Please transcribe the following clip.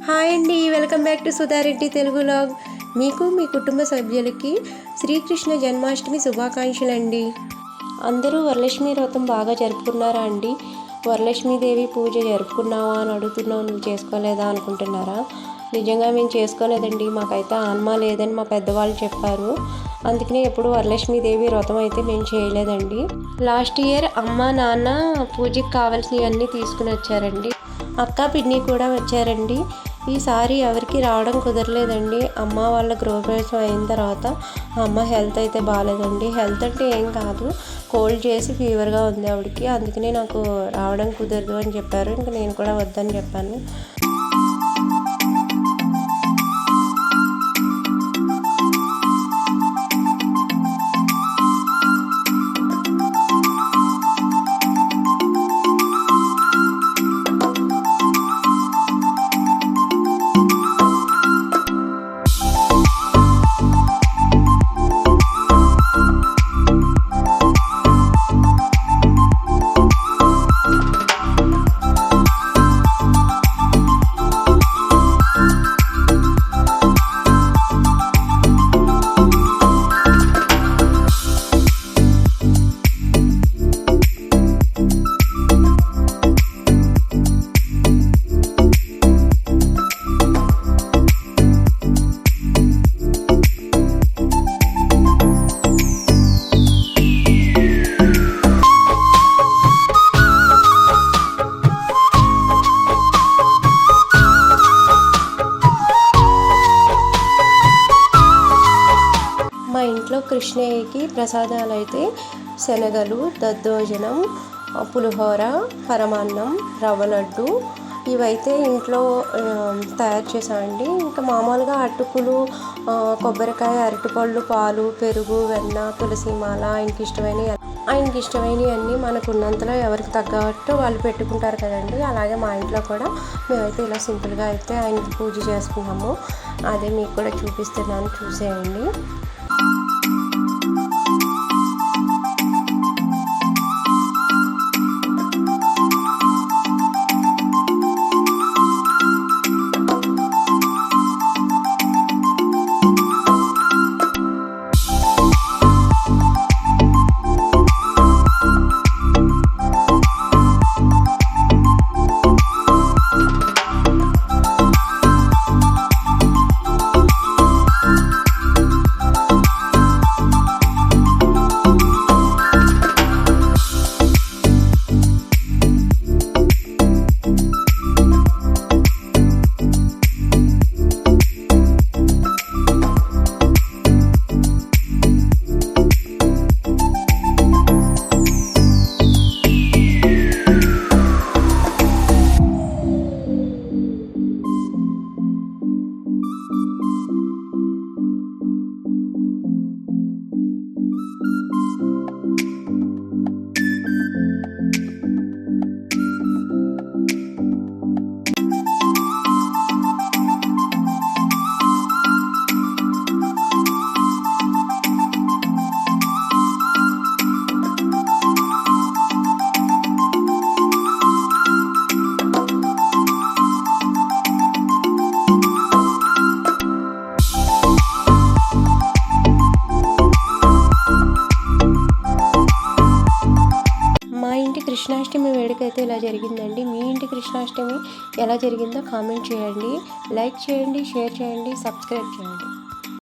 Hi అండి, welcome back to Sudha Reddy Telugu vlog. మీకు మీ కుటుంబ సభ్యులకి శ్రీకృష్ణ జన్మాష్టమి శుభాకాంక్షలు అండి. అందరూ వరలక్ష్మి వ్రతం బాగా జరుపుకున్నారా అండి? వరలక్ష్మీదేవి పూజ జరుపుకున్నావా అని అడుగుతున్నావు, నువ్వు చేసుకోలేదా అనుకుంటున్నారా? నిజంగా మేము చేసుకోలేదండి. మాకైతే ఆన్మా లేదని మా పెద్దవాళ్ళు చెప్పారు. అందుకనే ఎప్పుడు వరలక్ష్మీదేవి వ్రతం అయితే మేము చేయలేదండి. లాస్ట్ ఇయర్ అమ్మ నాన్న పూజకి కావాల్సినవన్నీ తీసుకుని వచ్చారండి. అక్క పిన్ని కూడా వచ్చారండి. ఈసారి ఎవరికి రావడం కుదరలేదండి. అమ్మ వాళ్ళ గృహప్రవేశం అయిన తర్వాత అమ్మ హెల్త్ అయితే బాగాలేదండి. హెల్త్ అంటే ఏం కాదు, కోల్డ్ చేసి ఫీవర్గా ఉంది ఆవిడకి. అందుకనే నాకు రావడం కుదరదు అని చెప్పారు. ఇంకా నేను కూడా వద్దని చెప్పాను. మా ఇంట్లో కృష్ణయ్యకి ప్రసాదాలు అయితే శనగలు, దద్దోజనం, పులిహోర, పరమాన్నం, రవ్వ లడ్డు ఇవైతే ఇంట్లో తయారు చేసామండి. ఇంకా మామూలుగా అటుకులు, కొబ్బరికాయ, అరటిపళ్ళు, పాలు, పెరుగు, వెన్న, తులసిమాల, ఆయనకి ఇష్టమైనవి అన్నీ మనకు ఉన్నంతలో ఎవరికి తగ్గట్టు వాళ్ళు పెట్టుకుంటారు కదండి. అలాగే మా ఇంట్లో కూడా మేమైతే ఇలా సింపుల్గా అయితే ఆయనకి పూజ చేసుకున్నాము. అదే మీకు కూడా చూపిస్తున్నాను, చూసేయండి. కృష్ణాష్టమి వేడుక అయితే ఇలా జరిగిందండి. మీ ఇంటి కృష్ణాష్టమి ఎలా జరిగిందో కామెంట్ చేయండి, లైక్ చేయండి, షేర్ చేయండి, సబ్స్క్రైబ్ చేయండి.